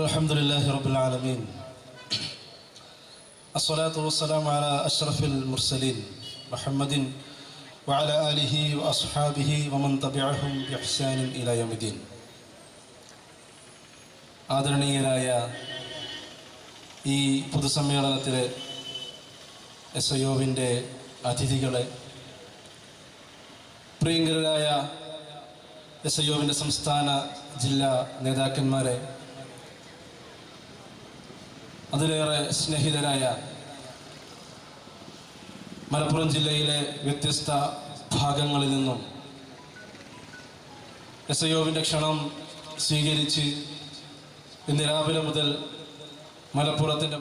الحمد لله رب العالمين الصلاة والسلام على أشرف المرسلين محمد وعلى آله وأصحابه ومن تبعهم بإحسان إلى يوم الدين. ആദരണീയരായ ഈ പൊതുസമ്മേളനത്തിലെ SIOവിൻ്റെ അതിഥികളെ, പ്രിയങ്കരായ SIOവിൻ്റെ സംസ്ഥാന ജില്ലാ നേതാക്കന്മാരെ, അതിലേറെ സ്നേഹിതരായ മലപ്പുറം ജില്ലയിലെ വ്യത്യസ്ത ഭാഗങ്ങളിൽ നിന്നും SIOവിൻ്റെ ക്ഷണം സ്വീകരിച്ച് ഇന്ന് രാവിലെ മുതൽ മലപ്പുറത്തിൻ്റെ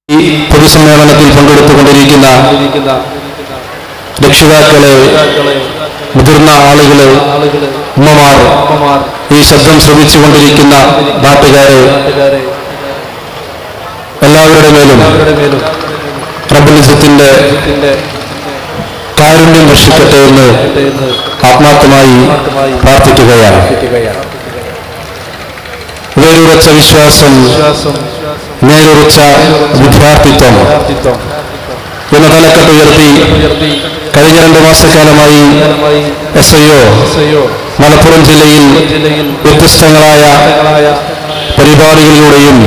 ഈ പൊതുസമ്മേളനത്തിൽ പങ്കെടുത്തുകൊണ്ടിരിക്കുന്ന രക്ഷിതാക്കളെ, മുതിർന്ന ആളുകളെ, ഉമ്മമാർ, ഈ ശബ്ദം ശ്രവിച്ചുകൊണ്ടിരിക്കുന്ന നാട്ടുകാരെ, എല്ലാവരുടെ മേലും റബ്ബുൽ ഇസ്സത്തിന്റെ കാരുണ്യം വർഷിക്കട്ടെ എന്ന് ആത്മാർത്ഥമായി പ്രാർത്ഥിക്കുകയാണ്. വേരുറച്ച വിശ്വാസം, നേരുറച്ച വിദ്യാർത്ഥിത്വം എന്ന തലക്കെട്ട് ഉയർത്തി കഴിഞ്ഞ 2 മാസക്കാലമായി SIO മലപ്പുറം ജില്ലയിൽ വ്യത്യസ്തങ്ങളായ പരിപാടികളിലൂടെയും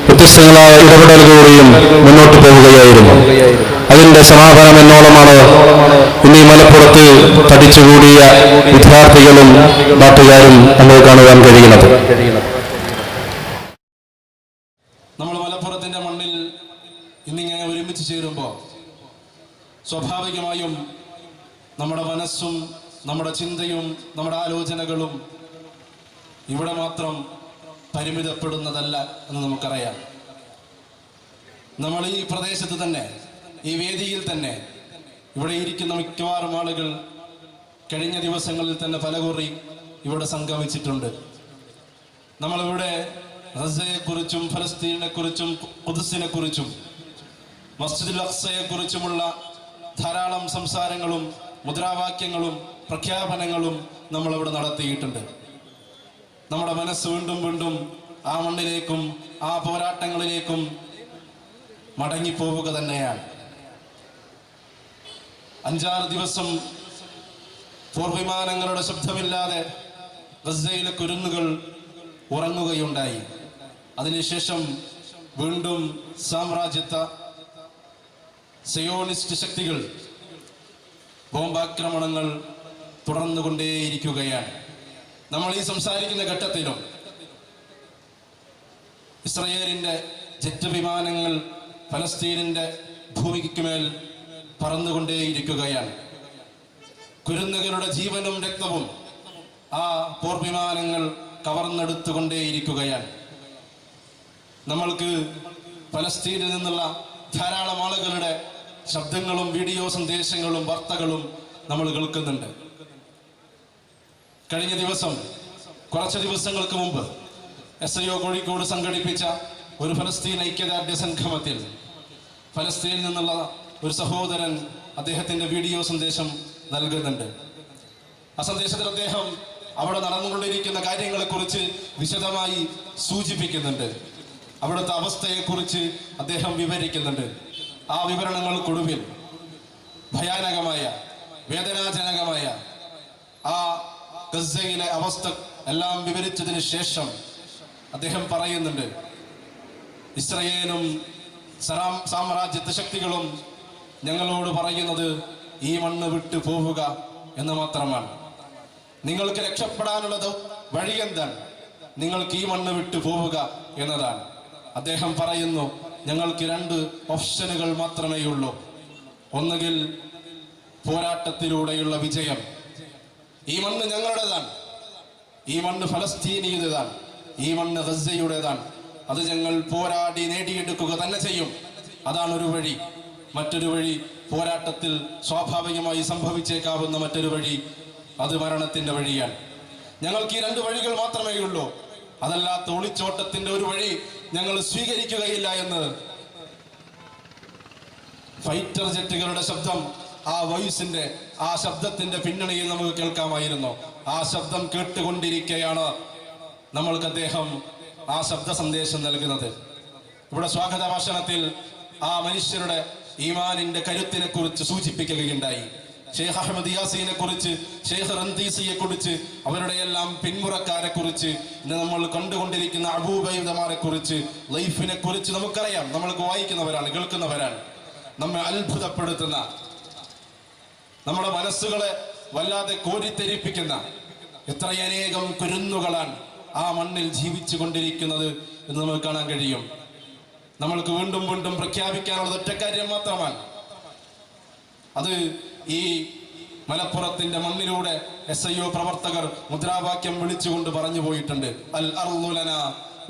വ്യത്യസ്തങ്ങളായ ഇടപെടലുകളിലൂടെയും മുന്നോട്ട് പോവുകയായിരുന്നു. അതിന്റെ സമാപനം എന്നോളമാണ് ഇന്ന് ഈ മലപ്പുറത്ത് തടിച്ചുകൂടിയ വിദ്യാർത്ഥികളും നാട്ടുകാരും നമ്മൾ കാണുവാൻ കഴിയുന്നത്. നമ്മൾ മലപ്പുറത്തിന്റെ മണ്ണിൽ ഇന്നിങ്ങനെ ഒരുമിച്ച് ചേരുമ്പോൾ സ്വാഭാവികമായും നമ്മുടെ മനസ്സും നമ്മുടെ ചിന്തയും നമ്മുടെ ആലോചനകളും ഇവിടെ മാത്രം പരിമിതപ്പെടുന്നതല്ല എന്ന് നമുക്കറിയാം. നമ്മൾ ഈ പ്രദേശത്ത് തന്നെ, ഈ വേദിയിൽ തന്നെ, ഇവിടെ ഇരിക്കുന്ന മിക്കവാറും ആളുകൾ കഴിഞ്ഞ ദിവസങ്ങളിൽ തന്നെ പലകുറി ഇവിടെ സംഗമിച്ചിട്ടുണ്ട്. നമ്മളിവിടെ ഗസയെക്കുറിച്ചും ഫലസ്തീനെ കുറിച്ചും ഖുദ്സിനെ കുറിച്ചും മസ്ജിദുൽ അഖ്സയെ കുറിച്ചുമുള്ള ധാരാളം സംസാരങ്ങളും മുദ്രാവാക്യങ്ങളും പ്രഖ്യാപനങ്ങളും നമ്മളിവിടെ നടത്തിയിട്ടുണ്ട്. നമ്മുടെ മനസ്സ് വീണ്ടും വീണ്ടും ആ മണ്ണിലേക്കും ആ പോരാട്ടങ്ങളിലേക്കും മടങ്ങിപ്പോവുക തന്നെയാണ്. 5-6 ദിവസം പോർവിമാനങ്ങളുടെ ശബ്ദമില്ലാതെ ഗസയിലെ കുരുന്നുകൾ ഉറങ്ങുകയുണ്ടായി. അതിനുശേഷം വീണ്ടും സാമ്രാജ്യത്വ സിയോണിസ്റ്റ് ശക്തികൾ ബോംബാക്രമണങ്ങൾ തുടർന്നുകൊണ്ടേയിരിക്കുകയാണ്. നമ്മൾ ഈ സംസാരിക്കുന്ന ഘട്ടത്തിലും ഇസ്രയേലിന്റെ ജെറ്റ് വിമാനങ്ങൾ ഫലസ്തീനിന്റെ ഭൂമിക്കുമേൽ പറന്നുകൊണ്ടേയിരിക്കുകയാണ്. കുരുന്നുകളുടെ ജീവനും രക്തവും ആ പോർവിമാനങ്ങൾ കവർന്നെടുത്തുകൊണ്ടേയിരിക്കുകയാണ്. നമ്മൾക്ക് ഫലസ്തീനിൽ നിന്നുള്ള ധാരാളം ആളുകളുടെ ശബ്ദങ്ങളും വീഡിയോ സന്ദേശങ്ങളും വാർത്തകളും നമ്മൾ കേൾക്കുന്നുണ്ട്. കഴിഞ്ഞ ദിവസം, കുറച്ച് ദിവസങ്ങൾക്ക് മുമ്പ് SIO കോഴിക്കോട് സംഘടിപ്പിച്ച ഒരു ഫലസ്തീൻ ഐക്യദാർഢ്യ സംഗമത്തിൽ ഫലസ്തീനിൽ നിന്നുള്ള ഒരു സഹോദരൻ അദ്ദേഹത്തിന്റെ വീഡിയോ സന്ദേശം നൽകുന്നുണ്ട്. ആ സന്ദേശത്തിൽ അദ്ദേഹം അവിടെ നടന്നുകൊണ്ടിരിക്കുന്ന കാര്യങ്ങളെക്കുറിച്ച് വിശദമായി സൂചിപ്പിക്കുന്നുണ്ട്. അവിടുത്തെ അവസ്ഥയെക്കുറിച്ച് അദ്ദേഹം വിവരിക്കുന്നുണ്ട്. ആ വിവരണങ്ങൾക്കൊടുവിൽ ഭയാനകമായ, വേദനാജനകമായ ആ ഗസയിലെ അവസ്ഥ എല്ലാം വിവരിച്ചതിന് ശേഷം അദ്ദേഹം പറയുന്നുണ്ട്, ഇസ്രയേലും സാമ്രാജ്യത്വ ശക്തികളും ഞങ്ങളോട് പറയുന്നത് ഈ മണ്ണ് വിട്ടു പോവുക എന്ന് മാത്രമാണ്. നിങ്ങൾക്ക് രക്ഷപ്പെടാനുള്ള വഴി എന്താണ്? നിങ്ങൾക്ക് ഈ മണ്ണ് വിട്ടു പോവുക എന്നതാണ്. അദ്ദേഹം പറയുന്നു, ഞങ്ങൾക്ക് 2 ഓപ്ഷനുകൾ മാത്രമേ ഉള്ളൂ. ഒന്നുകിൽ പോരാട്ടത്തിലൂടെയുള്ള വിജയം. ഈ മണ്ണ് ഞങ്ങളുടേതാണ്, ഈ മണ്ണ് ഫലസ്തീനിയുടേതാണ്, ഈ മണ്ണ് ഗസയുടേതാണ്. അത് ഞങ്ങൾ പോരാടി നേടിയെടുക്കുക തന്നെ ചെയ്യും. അതാണ് ഒരു വഴി. മറ്റൊരു വഴി, പോരാട്ടത്തിൽ സ്വാഭാവികമായി സംഭവിച്ചേക്കാവുന്ന മറ്റൊരു വഴി, അത് മരണത്തിന്റെ വഴിയാണ്. ഞങ്ങൾക്ക് ഈ 2 വഴികൾ മാത്രമേ ഉള്ളൂ. അതല്ലാത്ത ഒളിച്ചോട്ടത്തിന്റെ ഒരു വഴി ഞങ്ങൾ സ്വീകരിക്കുകയില്ല എന്ന് ഫൈറ്റർ ജെറ്റുകളുടെ ശബ്ദം ആ വോയിസിന്റെ, ആ ശബ്ദത്തിന്റെ പിന്നണിയിൽ നമുക്ക് കേൾക്കാമായിരുന്നു. ആ ശബ്ദം കേട്ടുകൊണ്ടിരിക്കെയാണ് നമ്മൾക്ക് അദ്ദേഹം ആ ശബ്ദ സന്ദേശം നൽകുന്നത്. ഇവിടെ സ്വാഗത ഭാഷണത്തിൽ ആ മനുഷ്യരുടെ ഈമാനിന്റെ കരുത്തിനെ കുറിച്ച് സൂചിപ്പിക്കുകയുണ്ടായി. ഷെയ്ഖ് അഹമ്മദ് യാസീനെ കുറിച്ച്, ഷെയ്ഖ് റന്തീസിയെ കുറിച്ച്, അവരുടെ എല്ലാം പിന്മുറക്കാരെ കുറിച്ച്, ഇന്ന് നമ്മൾ കണ്ടുകൊണ്ടിരിക്കുന്ന അബൂബൈദമാരെ കുറിച്ച്, ലൈഫിനെ കുറിച്ച് നമുക്കറിയാം. നമ്മൾക്ക് വായിക്കുന്നവരാണ്, കേൾക്കുന്നവരാണ്. നമ്മെ അത്ഭുതപ്പെടുത്തുന്ന, നമ്മുടെ മനസ്സുകളെ വല്ലാതെ കോരിത്തെരിപ്പിക്കുന്ന എത്രയനേകം കുരുന്നുകളാണ് ആ മണ്ണിൽ ജീവിച്ചു കൊണ്ടിരിക്കുന്നത് എന്ന് നമുക്ക് കാണാൻ കഴിയും. നമ്മൾക്ക് വീണ്ടും വീണ്ടും പ്രഖ്യാപിക്കാനുള്ളത് ഒറ്റ കാര്യം മാത്രമാണ്. അത് ഈ മലപ്പുറത്തിന്റെ മണ്ണിലൂടെ SIO പ്രവർത്തകർ മുദ്രാവാക്യം വിളിച്ചുകൊണ്ട് പറഞ്ഞു പോയിട്ടുണ്ട്. അൽ അർളു ലനാ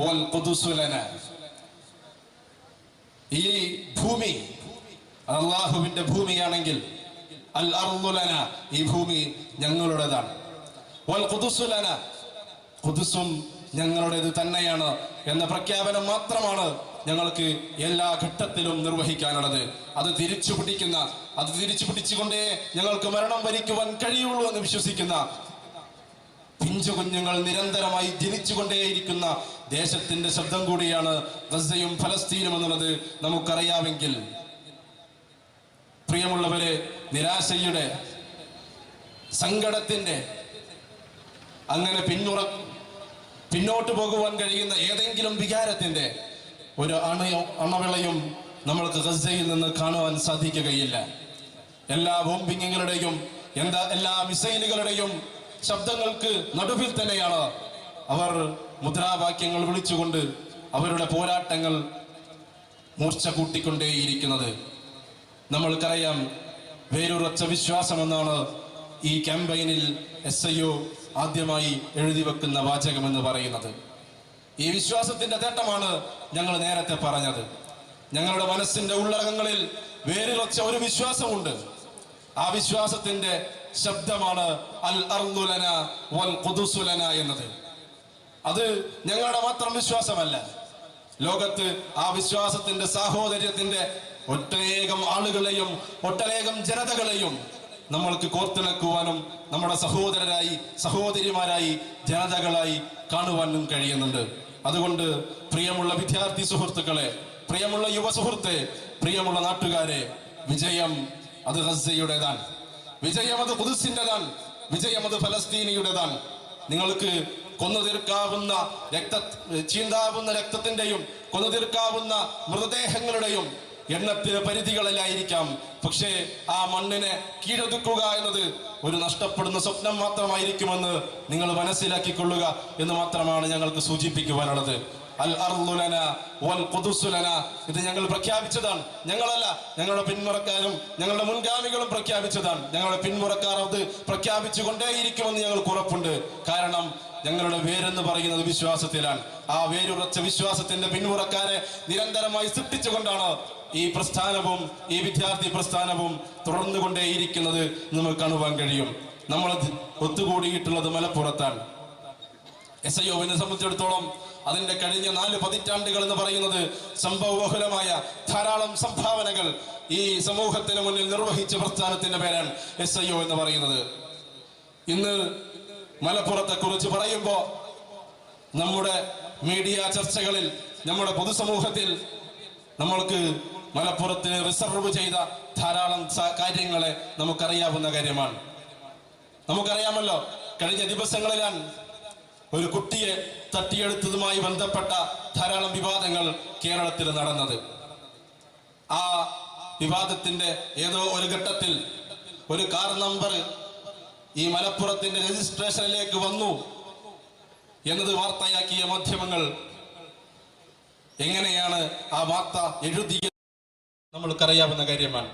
വൽ ഖുദ്സു ലനാ. ഈ ഭൂമി അല്ലാഹുവിന്റെ ഭൂമിയാണെങ്കിൽ അൽ അർളു ലനാ, ഈ ഭൂമി ഞങ്ങളുടേതാണ്. വൽ ഖുദ്സു ലനാ, ഖുദ്സും ഞങ്ങളുടേത് തന്നെയാണ് എന്ന പ്രഖ്യാപനം മാത്രമാണ് ഞങ്ങൾക്ക് എല്ലാ ഘട്ടത്തിലും നിർവഹിക്കാനുള്ളത്. അത് തിരിച്ചു പിടിച്ചുകൊണ്ടേ ഞങ്ങൾക്ക് മരണം വരിക്കുവാൻ കഴിയുള്ളൂ എന്ന് വിശ്വസിക്കുന്ന പിഞ്ചു കുഞ്ഞുങ്ങൾ നിരന്തരമായി ജനിച്ചുകൊണ്ടേയിരിക്കുന്ന ദേശത്തിന്റെ ശബ്ദം കൂടിയാണ് ഗസയും ഫലസ്തീനും എന്നുള്ളത് നമുക്കറിയാമെങ്കിൽ, പ്രിയമുള്ളവരെ, നിരാശയുടെ, സങ്കടത്തിന്റെ, അങ്ങനെ പിന്നോട്ട് പോകുവാൻ കഴിയുന്ന ഏതെങ്കിലും വികാരത്തിന്റെ ഒരു അണവിളയും നമ്മൾക്ക് ഗസയിൽ നിന്ന് കാണുവാൻ സാധിക്കുകയില്ല. എല്ലാ ബോംബിങ്ങുകളുടെയും എല്ലാ മിസൈലുകളുടെയും ശബ്ദങ്ങൾക്ക് നടുവിൽ തന്നെയാണ് അവർ മുദ്രാവാക്യങ്ങൾ വിളിച്ചുകൊണ്ട് അവരുടെ പോരാട്ടങ്ങൾ മൂർച്ച കൂട്ടിക്കൊണ്ടേയിരിക്കുന്നത്. നമ്മൾക്കറിയാം, വേരുറച്ച വിശ്വാസമെന്നാണ് ഈ ക്യാമ്പയിനിൽ SIO ആദ്യമായി എഴുതി വെക്കുന്ന വാചകമെന്ന് പറയുന്നത്. ഈ വിശ്വാസത്തിന്റെ തേട്ടമാണ് ഞങ്ങൾ നേരത്തെ പറഞ്ഞത്. ഞങ്ങളുടെ മനസ്സിന്റെ ഉള്ളറകങ്ങളിൽ വേരുറച്ച ഒരു വിശ്വാസമുണ്ട്. ആ വിശ്വാസത്തിന്റെ ശബ്ദമാണ് അൽ അർളു ലനാ വൽ ഖുദ്സു ലനാ എന്നത്. അത് ഞങ്ങളുടെ മാത്രം വിശ്വാസമല്ല. ലോകത്ത് ആ വിശ്വാസത്തിന്റെ സാഹോദര്യത്തിന്റെ ഒട്ടനേകം ആളുകളെയും ഒട്ടനേകം ജനതകളെയും നമ്മൾക്ക് കോർത്തിണക്കുവാനും നമ്മുടെ സഹോദരരായി, സഹോദരിമാരായി, ജനതകളായി കാണുവാനും കഴിയുന്നുണ്ട്. അതുകൊണ്ട് പ്രിയമുള്ള വിദ്യാർത്ഥി സുഹൃത്തുക്കളെ, പ്രിയമുള്ള യുവ സുഹൃത്തെ, പ്രിയമുള്ള നാട്ടുകാരെ, വിജയം അത് ഗസയുടേതാണ്, വിജയം അത് ഖുദ്സിന്റേതാണ്, വിജയം അത് ഫലസ്തീനിയുടേതാണ്. നിങ്ങൾക്ക് കൊന്നു തീർക്കാവുന്ന ചീന്താവുന്ന രക്തത്തിന്റെയും കൊന്നു തീർക്കാവുന്ന മൃതദേഹങ്ങളുടെയും എണ്ണത്തിന് പരിധികളിലായിരിക്കാം. പക്ഷേ ആ മണ്ണിനെ കീഴൊതുക്കുക എന്നത് ഒരു നഷ്ടപ്പെടുന്ന സ്വപ്നം മാത്രമായിരിക്കുമെന്ന് നിങ്ങൾ മനസ്സിലാക്കിക്കൊള്ളുക എന്ന് മാത്രമാണ് ഞങ്ങൾക്ക് സൂചിപ്പിക്കുവാനുള്ളത്. അൽ അർളു ലനാ വൽ ഖുദ്സു ലനാ, ഇത് ഞങ്ങൾ പ്രഖ്യാപിച്ചതാണ്. ഞങ്ങളല്ല, ഞങ്ങളുടെ പിന്മുറക്കാരും ഞങ്ങളുടെ മുൻഗാമികളും പ്രഖ്യാപിച്ചതാണ്. ഞങ്ങളുടെ പിന്മുറക്കാർ അത് പ്രഖ്യാപിച്ചു കൊണ്ടേയിരിക്കുമെന്ന് ഞങ്ങൾക്ക് ഉറപ്പുണ്ട്. കാരണം ഞങ്ങളുടെ വേരെന്ന് പറയുന്നത് വിശ്വാസത്തിലാണ്. ആ വേരുറച്ച വിശ്വാസത്തിന്റെ പിന്മുറക്കാരെ നിരന്തരമായി സൃഷ്ടിച്ചുകൊണ്ടാണ് ഈ പ്രസ്ഥാനവും ഈ വിദ്യാർത്ഥി പ്രസ്ഥാനവും തുടർന്നുകൊണ്ടേയിരിക്കുന്നത് നമുക്ക് കാണുവാൻ കഴിയും. നമ്മൾ ഒത്തുകൂടിയിട്ടുള്ളത് മലപ്പുറത്താണ്. SIOവിനെ സംബന്ധിച്ചിടത്തോളം അതിന്റെ കഴിഞ്ഞ 4 പതിറ്റാണ്ടുകൾ എന്ന് പറയുന്നത് സംഭവബഹുലമായ ധാരാളം സംഭാവനകൾ ഈ സമൂഹത്തിന് മുന്നിൽ നിർവഹിച്ച പ്രസ്ഥാനത്തിന്റെ പേരാണ് SIO എന്ന് പറയുന്നത്. ഇന്ന് മലപ്പുറത്തെ കുറിച്ച് പറയുമ്പോൾ നമ്മുടെ മീഡിയ ചർച്ചകളിൽ, നമ്മുടെ പൊതുസമൂഹത്തിൽ നമ്മൾക്ക് മലപ്പുറത്തിന് റിസർവ് ചെയ്ത ധാരാളം കാര്യങ്ങളെ നമുക്കറിയാവുന്ന കാര്യമാണ്. നമുക്കറിയാമല്ലോ, കഴിഞ്ഞ ദിവസങ്ങളിലാണ് ഒരു കുട്ടിയെ തട്ടിയെടുത്തതുമായി ബന്ധപ്പെട്ട ധാരാളം വിവാദങ്ങൾ കേരളത്തിൽ നടന്നത്. ആ വിവാദത്തിന്റെ ഏതോ ഒരു ഘട്ടത്തിൽ ഒരു കാർ നമ്പർ ഈ മലപ്പുറത്തിന്റെ രജിസ്ട്രേഷനിലേക്ക് വന്നു എന്നത് വാർത്തയാക്കിയ മാധ്യമങ്ങൾ എങ്ങനെയാണ് ആ വാർത്ത എഴുതിയത് നമ്മൾക്കറിയാവുന്ന കാര്യമാണ്.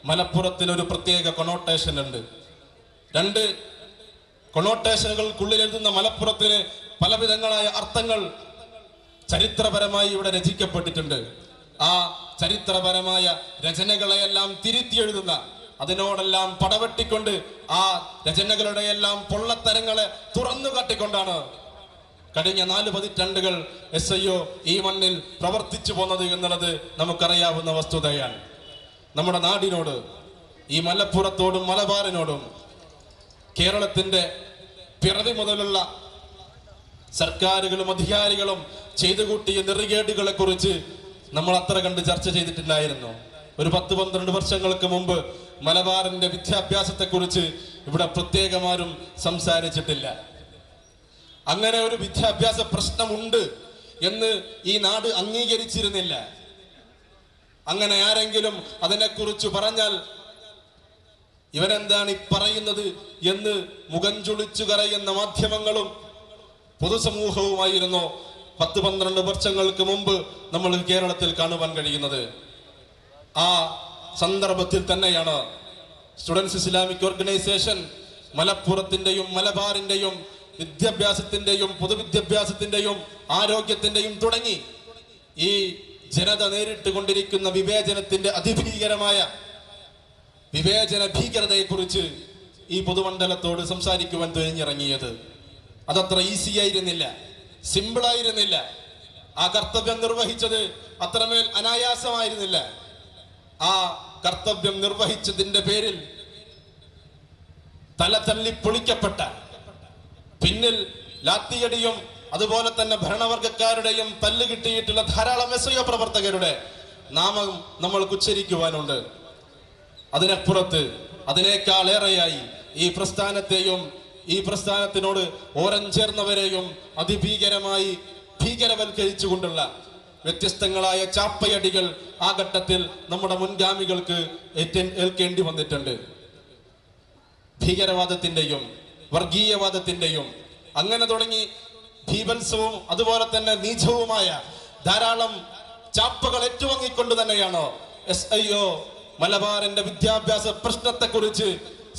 മലപ്പുറത്തിന് ഒരു പ്രത്യേക കൊണോട്ടേഷൻ ഉണ്ട്. 2 കൊണോട്ടേഷനുകൾക്കുള്ളിൽ എഴുതുന്ന മലപ്പുറത്തിന് പലവിധങ്ങളായ അർത്ഥങ്ങൾ ചരിത്രപരമായി ഇവിടെ രചിക്കപ്പെട്ടിട്ടുണ്ട്. ആ ചരിത്രപരമായ രചനകളെയെല്ലാം തിരുത്തി എഴുതുന്ന, അതിനോടെല്ലാം പടവെട്ടിക്കൊണ്ട് ആ രചനകളുടെ എല്ലാം പൊള്ളത്തരങ്ങളെ തുറന്നു കാട്ടിക്കൊണ്ടാണ് കഴിഞ്ഞ 4 പതിറ്റാണ്ടുകൾ SIO ഈ മണ്ണിൽ പ്രവർത്തിച്ചു പോന്നത് എന്നുള്ളത് നമുക്കറിയാവുന്ന വസ്തുതയാണ്. നമ്മുടെ നാടിനോട്, ഈ മലപ്പുറത്തോടും മലബാറിനോടും കേരളത്തിന്റെ പിറവി മുതലുള്ള സർക്കാരുകളും അധികാരികളും ചെയ്തു കൂട്ടിയ നെറികേടുകളെ കുറിച്ച് നമ്മൾ അത്ര കണ്ട് ചർച്ച ചെയ്തിട്ടില്ലായിരുന്നു. ഒരു 10-12 വർഷങ്ങൾക്ക് മുമ്പ് മലബാറിന്റെ വിദ്യാഭ്യാസത്തെ കുറിച്ച് ഇവിടെ പ്രത്യേകമാരും സംസാരിച്ചിട്ടില്ല. അങ്ങനെ ഒരു വിദ്യാഭ്യാസ പ്രശ്നമുണ്ട് എന്ന് ഈ നാട് അംഗീകരിച്ചിരുന്നില്ല. അങ്ങനെ ആരെങ്കിലും അതിനെക്കുറിച്ച് പറഞ്ഞാൽ ഇവരെന്താണ് ഈ പറയുന്നത് എന്ന് മുഖം ചുളിച്ചു കരയുന്ന മാധ്യമങ്ങളും പൊതുസമൂഹവുമായിരുന്നു 10-12 വർഷങ്ങൾക്ക് മുമ്പ് നമ്മൾ കേരളത്തിൽ കാണുവാൻ കഴിയുന്നത്. ആ സന്ദർഭത്തിൽ തന്നെയാണ് സ്റ്റുഡൻസ് ഇസ്ലാമിക് ഓർഗനൈസേഷൻ മലപ്പുറത്തിന്റെയും മലബാറിന്റെയും വിദ്യാഭ്യാസത്തിന്റെയും പൊതുവിദ്യാഭ്യാസത്തിന്റെയും ആരോഗ്യത്തിന്റെയും തുടങ്ങി ഈ ജനത നേരിട്ട് കൊണ്ടിരിക്കുന്ന വിവേചനത്തിന്റെ അതിഭീകരമായ വിവേചന ഭീകരതയെ കുറിച്ച് ഈ പൊതുമണ്ഡലത്തോട് സംസാരിക്കുവാൻ തുനിഞ്ഞിറങ്ങിയത്. അതത്ര ഈസി ആയിരുന്നില്ല, സിമ്പിൾ ആയിരുന്നില്ല. ആ കർത്തവ്യം നിർവഹിച്ചത് അത്രമേൽ അനായാസമായിരുന്നില്ല. ആ കർത്തവ്യം നിർവഹിച്ചതിന്റെ പേരിൽ തല തല്ലി പൊളിക്കപ്പെട്ട, പിന്നിൽ ലാത്തിയടിയും അതുപോലെ തന്നെ ഭരണവർഗക്കാരുടെയും തല്ല് കിട്ടിയിട്ടുള്ള ധാരാളം SIO പ്രവർത്തകരുടെ നാമം നമ്മൾക്ക് ഉച്ചരിക്കുവാനുണ്ട്. അതിനപ്പുറത്ത് അതിനേക്കാളേറെയായി ഈ പ്രസ്ഥാനത്തെയും ഈ പ്രസ്ഥാനത്തിനോട് ഓരം ചേർന്നവരെയും അതിഭീകരമായി ഭീകരവൽക്കരിച്ചുകൊണ്ടുള്ള വ്യത്യസ്തങ്ങളായ ചാപ്പയടികൾ ആ ഘട്ടത്തിൽ നമ്മുടെ മുൻഗാമികൾക്ക് ഏൽക്കേണ്ടി വന്നിട്ടുണ്ട്. ഭീകരവാദത്തിന്റെയും വർഗീയവാദത്തിന്റെയും അങ്ങനെ തുടങ്ങി ഭീഭത്സവും അതുപോലെ തന്നെ നീചവുമായ ധാരാളം ചാപ്പകൾ ഏറ്റുവാങ്ങിക്കൊണ്ട് തന്നെയാണ് SIO മലബാറിന്റെ വിദ്യാഭ്യാസ പ്രശ്നത്തെ കുറിച്ച്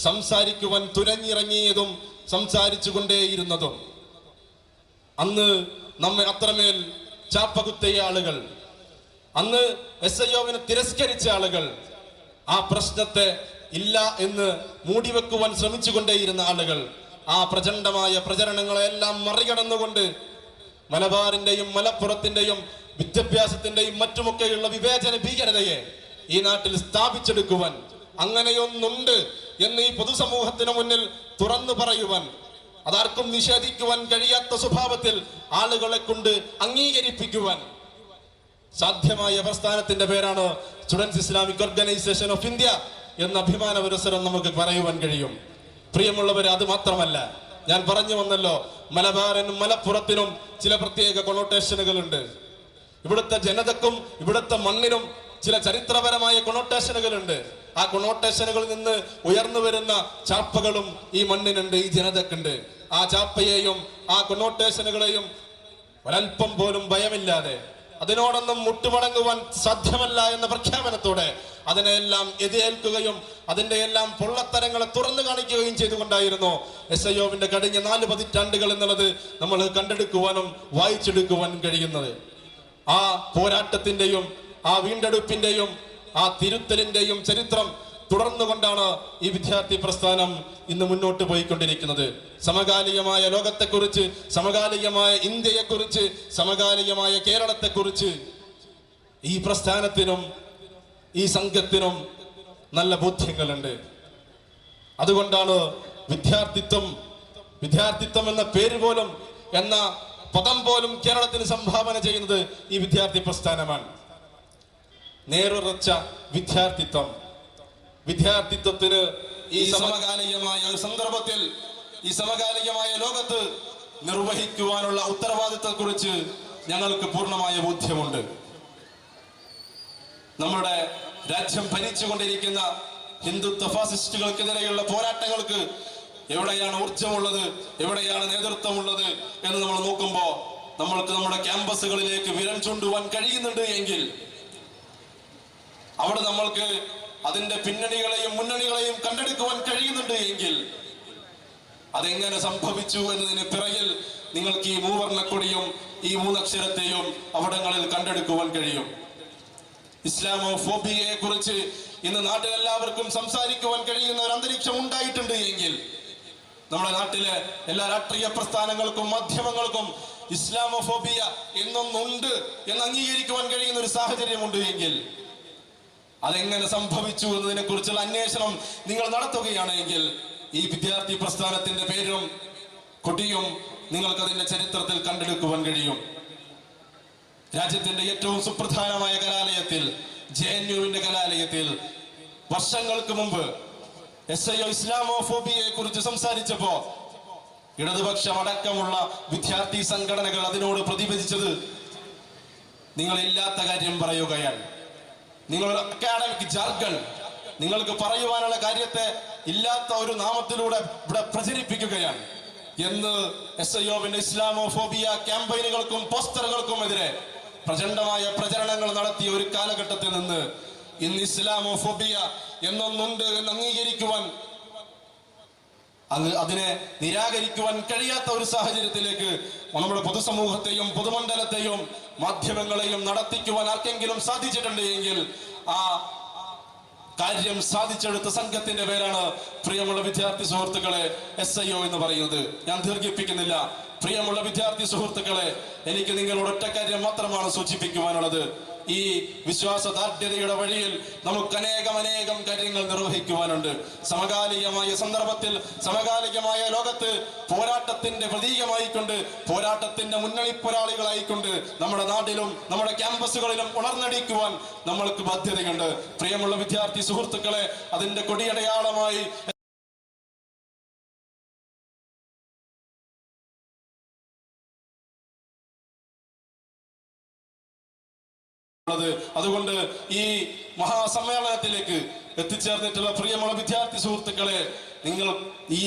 സംസാരിക്കുവാൻ തുരഞ്ഞിറങ്ങിയതും സംസാരിച്ചു കൊണ്ടേയിരുന്നതും. അന്ന് നമ്മെ അത്രമേൽ ചാപ്പകുത്തിയ ആളുകൾ, അന്ന് SIOവിനെ തിരസ്കരിച്ച ആളുകൾ, ആ പ്രശ്നത്തെ ഇല്ല എന്ന് മൂടിവെക്കുവാൻ ശ്രമിച്ചുകൊണ്ടേയിരുന്ന ആളുകൾ, ആ പ്രചണ്ഡമായ പ്രചരണങ്ങളെല്ലാം മറികടന്നുകൊണ്ട് മലബാറിന്റെയും മലപ്പുറത്തിന്റെയും വിദ്യാഭ്യാസത്തിന്റെയും മറ്റുമൊക്കെയുള്ള വിവേചന ഭീകരതയെ ഈ നാട്ടിൽ സ്ഥാപിച്ചെടുക്കുവാൻ, അങ്ങനെയൊന്നുണ്ട് എന്ന് ഈ പൊതുസമൂഹത്തിന് മുന്നിൽ തുറന്നു പറയുവാൻ, അതാർക്കും നിഷേധിക്കുവാൻ കഴിയാത്ത സ്വഭാവത്തിൽ ആളുകളെ കൊണ്ട് അംഗീകരിപ്പിക്കുവാൻ സാധ്യമായ പ്രസ്ഥാനത്തിന്റെ പേരാണ് students Islamic organisation of India എന്ന അഭിമാന പുരസ്സരം നമുക്ക് പറയുവാൻ കഴിയും. പ്രിയമുള്ളവരെ, അത് മാത്രമല്ല, ഞാൻ പറഞ്ഞു വന്നല്ലോ, മലബാറിനും മലപ്പുറത്തിനും ചില പ്രത്യേക കൊണോട്ടേഷനുകളുണ്ട്. ഇവിടുത്തെ ജനതക്കും ഇവിടുത്തെ മണ്ണിനും ചില ചരിത്രപരമായ കൊണോട്ടേഷനുകളുണ്ട്. ആ കൊണോട്ടേഷനുകളിൽ നിന്ന് ഉയർന്നു വരുന്ന ചാപ്പകളും ഈ മണ്ണിനുണ്ട്, ഈ ജനതക്കുണ്ട്. ആ ചാപ്പയെയും ആ കൊണോട്ടേഷനുകളെയും ഒരൽപ്പം പോലും ഭയമില്ലാതെ, അതിനോടൊന്നും മുട്ടുമടങ്ങുവാൻ സാധ്യമല്ല എന്ന പ്രഖ്യാപനത്തോടെ അതിനെല്ലാം എതിരേൽക്കുകയും അതിന്റെ എല്ലാം പൊള്ളത്തരങ്ങളെ തുറന്നു കാണിക്കുകയും ചെയ്തുകൊണ്ടായിരുന്നു SIOവിന്റെ കഴിഞ്ഞ 4 പതിറ്റാണ്ടുകൾ എന്നുള്ളത് നമ്മൾ കണ്ടെടുക്കുവാനും വായിച്ചെടുക്കുവാനും കഴിയുന്നത്. ആ പോരാട്ടത്തിന്റെയും ആ വീണ്ടെടുപ്പിന്റെയും ആ തിരുത്തലിന്റെയും ചരിത്രം തുടർന്നുകൊണ്ടാണ് ഈ വിദ്യാർത്ഥി പ്രസ്ഥാനം ഇന്ന് മുന്നോട്ട് പോയിക്കൊണ്ടിരിക്കുന്നത്. സമകാലികമായ ലോകത്തെക്കുറിച്ച്, സമകാലികമായ ഇന്ത്യയെക്കുറിച്ച്, സമകാലികമായ കേരളത്തെക്കുറിച്ച് ഈ പ്രസ്ഥാനത്തിനും ഈ സംഘത്തിനും നല്ല ബോധ്യങ്ങളുണ്ട്. അതുകൊണ്ടാണ് വിദ്യാർത്ഥിത്വം എന്ന പേര് പോലും, എന്ന പദം പോലും കേരളത്തിന് സംഭാവന ചെയ്യുന്നത് ഈ വിദ്യാർത്ഥി പ്രസ്ഥാനമാണ്. നേരുറച്ച വിദ്യാർത്ഥിത്വത്തിന് ഈ സമകാലികമായ ഒരു സന്ദർഭത്തിൽ, ഈ സമകാലികമായ ലോകത്ത് നിർവഹിക്കുവാനുള്ള ഉത്തരവാദിത്തത്തെ കുറിച്ച് ഞങ്ങൾക്ക് പൂർണ്ണമായ ബോധ്യമുണ്ട്. നമ്മുടെ രാജ്യം ഭരിച്ചുകൊണ്ടിരിക്കുന്ന ഹിന്ദുത്വ ഫാസിസ്റ്റുകൾക്കെതിരെയുള്ള പോരാട്ടങ്ങൾക്ക് എവിടെയാണ് ഊർജമുള്ളത്, എവിടെയാണ് നേതൃത്വമുള്ളത് എന്ന് നമ്മൾ നോക്കുമ്പോൾ നമ്മൾക്ക് നമ്മുടെ ക്യാമ്പസുകളിലേക്ക് വിരൽ ചൂണ്ടുവാൻ കഴിയുന്നുണ്ട് എങ്കിൽ, അവിടെ നമ്മൾക്ക് അതിന്റെ പിന്നണികളെയും മുന്നണികളെയും കണ്ടെടുക്കുവാൻ കഴിയുന്നുണ്ട് എങ്കിൽ, അതെങ്ങനെ സംഭവിച്ചു എന്നതിന് പിറകിൽ നിങ്ങൾക്ക് ഈ മൂവർണ്ണക്കൊടിയും ഈ 3 അക്ഷരത്തെയും അവിടങ്ങളിൽ കണ്ടെടുക്കുവാൻ കഴിയും. ഇസ്ലാമോഫോബിയയെ കുറിച്ച് ഇന്ന് നാട്ടിലെല്ലാവർക്കും സംസാരിക്കുവാൻ കഴിയുന്ന ഒരു അന്തരീക്ഷം ഉണ്ടായിട്ടുണ്ട് എങ്കിൽ, നമ്മുടെ നാട്ടിലെ എല്ലാ രാഷ്ട്രീയ പ്രസ്ഥാനങ്ങൾക്കും മാധ്യമങ്ങൾക്കും ഇസ്ലാമോഫോബിയ എന്നൊന്നുണ്ട് എന്ന് അംഗീകരിക്കുവാൻ കഴിയുന്ന ഒരു സാഹചര്യമുണ്ട് എങ്കിൽ, അതെങ്ങനെ സംഭവിച്ചു എന്നതിനെ കുറിച്ചുള്ള അന്വേഷണം നിങ്ങൾ നടത്തുകയാണെങ്കിൽ ഈ വിദ്യാർത്ഥി പ്രസ്ഥാനത്തിന്റെ പേരും കൊടിയും നിങ്ങൾക്കതിന്റെ ചരിത്രത്തിൽ കണ്ടെടുക്കുവാൻ കഴിയും. രാജ്യത്തിന്റെ ഏറ്റവും സുപ്രധാനമായ കലാലയത്തിൽ, JNUവിന്റെ കലാലയത്തിൽ വർഷങ്ങൾക്ക് മുമ്പ് SIO ഇസ്ലാമോഫോബിയയെ കുറിച്ച് സംസാരിച്ചപ്പോ ഇടതുപക്ഷം അടക്കമുള്ള വിദ്യാർത്ഥി സംഘടനകൾ അതിനോട് പ്രതികരിച്ചത് നിങ്ങളില്ലാത്ത കാര്യം പറയുകയാണ്. നിങ്ങൾ അക്കാഡമിക് ജാർഗൺ, നിങ്ങൾക്ക് പറയുവാനുള്ള കാര്യത്തെ ഇല്ലാത്ത ഒരു നാമത്തിലൂടെ ഇവിടെ പ്രചരിപ്പിക്കുകയാണ് എന്ന് SIOവിന്റെ ഇസ്ലാമോഫോബിയ ക്യാമ്പയിനുകൾക്കും പോസ്റ്ററുകൾക്കുമെതിരെ പ്രചണ്ഡമായ പ്രചരണങ്ങൾ നടത്തിയ ഒരു കാലഘട്ടത്തിൽ നിന്ന് ഇന്ന് ഇസ്ലാമോഫോബിയ എന്നൊന്നുണ്ട് എന്ന് അംഗീകരിക്കുവാൻ, അതിനെ നിരാകരിക്കുവാൻ കഴിയാത്ത ഒരു സാഹചര്യത്തിലേക്ക് നമ്മുടെ പൊതുസമൂഹത്തെയും പൊതുമണ്ഡലത്തെയും മാധ്യമങ്ങളെയും നടത്തിക്കുവാൻ ആർക്കെങ്കിലും സാധിച്ചിട്ടുണ്ട് എങ്കിൽ ആ കാര്യം സാധിച്ചെടുത്ത സംഘത്തിന്റെ പേരാണ് പ്രിയമുള്ള വിദ്യാർത്ഥി സുഹൃത്തുക്കളെ SIO എന്ന് പറയുന്നത്. ഞാൻ ദീർഘിപ്പിക്കുന്നില്ല. പ്രിയമുള്ള വിദ്യാർത്ഥി സുഹൃത്തുക്കളെ, എനിക്ക് നിങ്ങളോട് ഒറ്റ കാര്യം മാത്രമാണ് സൂചിപ്പിക്കുവാനുള്ളത്. ഈ വിശ്വാസദാർഢ്യതയുടെ വഴിയിൽ നമുക്ക് അനേകം കാര്യങ്ങൾ നിർവഹിക്കുവാനുണ്ട്. സമകാലികമായ സന്ദർഭത്തിൽ, സമകാലികമായ ലോകത്ത് പോരാട്ടത്തിന്റെ പ്രതീകമായിക്കൊണ്ട്, പോരാട്ടത്തിന്റെ മുന്നണി പോരാളികളായിക്കൊണ്ട് നമ്മുടെ നാട്ടിലും നമ്മുടെ ക്യാമ്പസുകളിലും ഉണർന്നടിക്കുവാൻ നമ്മൾക്ക് ബാധ്യതയുണ്ട്. പ്രിയമുള്ള വിദ്യാർത്ഥി സുഹൃത്തുക്കളെ, അതിന്റെ കൊടിയടയാളമായി അതുകൊണ്ട് ഈ മഹാസമ്മേളനത്തിലേക്ക് എത്തിച്ചേർന്നിട്ടുള്ള പ്രിയമുള്ള വിദ്യാർത്ഥി സുഹൃത്തുക്കളെ, നിങ്ങൾ ഈ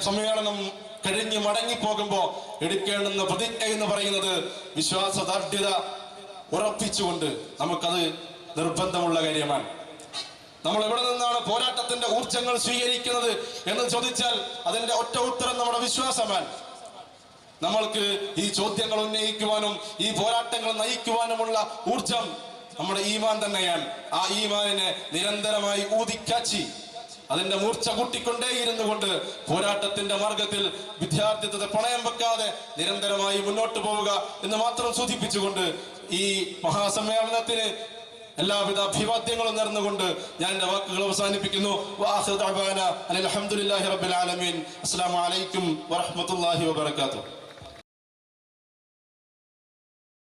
സമ്മേളനം കഴിഞ്ഞ് മടങ്ങിപ്പോകുമ്പോ എടുക്കേണ്ടുന്ന പ്രതിജ്ഞ എന്ന് പറയുന്നത് വിശ്വാസദാർഢ്യത ഉറപ്പിച്ചുകൊണ്ട് നമുക്കത് നിർബന്ധമുള്ള കാര്യമാണ്. നമ്മൾ എവിടെ നിന്നാണ് പോരാട്ടത്തിന്റെ ഊർജങ്ങൾ സ്വീകരിക്കുന്നത് എന്ന് ചോദിച്ചാൽ അതിന്റെ ഒറ്റ ഉത്തരം നമ്മുടെ വിശ്വാസമാണ്. നമ്മൾക്ക് ഈ ചോദ്യങ്ങൾ ഉന്നയിക്കുവാനും ഈ പോരാട്ടങ്ങൾ നയിക്കുവാനുമുള്ള ഊർജം നമ്മുടെ ഈമാൻ തന്നെയാണ്. ആ ഈമാനിനെ നിരന്തരമായി ഊതിക്കാച്ചി അതിന്റെ മൂർച്ച കൂട്ടിക്കൊണ്ടേയിരുന്നു കൊണ്ട് പോരാട്ടത്തിന്റെ മാർഗത്തിൽ വിദ്യാർത്ഥിത്വത്തെ പണയം വെക്കാതെ നിരന്തരമായി മുന്നോട്ട് പോവുക എന്ന് മാത്രം സൂചിപ്പിച്ചുകൊണ്ട് ഈ മഹാസമ്മേളനത്തിന് എല്ലാവിധ അഭിവാദ്യങ്ങളും നേർന്നുകൊണ്ട് ഞാൻ എന്റെ വാക്കുകൾ അവസാനിപ്പിക്കുന്നു. അൽഹംദുലില്ലാഹി റബ്ബിൽ ആലമീൻ. അസ്സലാമു അലൈക്കും വറഹ്മത്തുള്ളാഹി വബറകാതുഹു.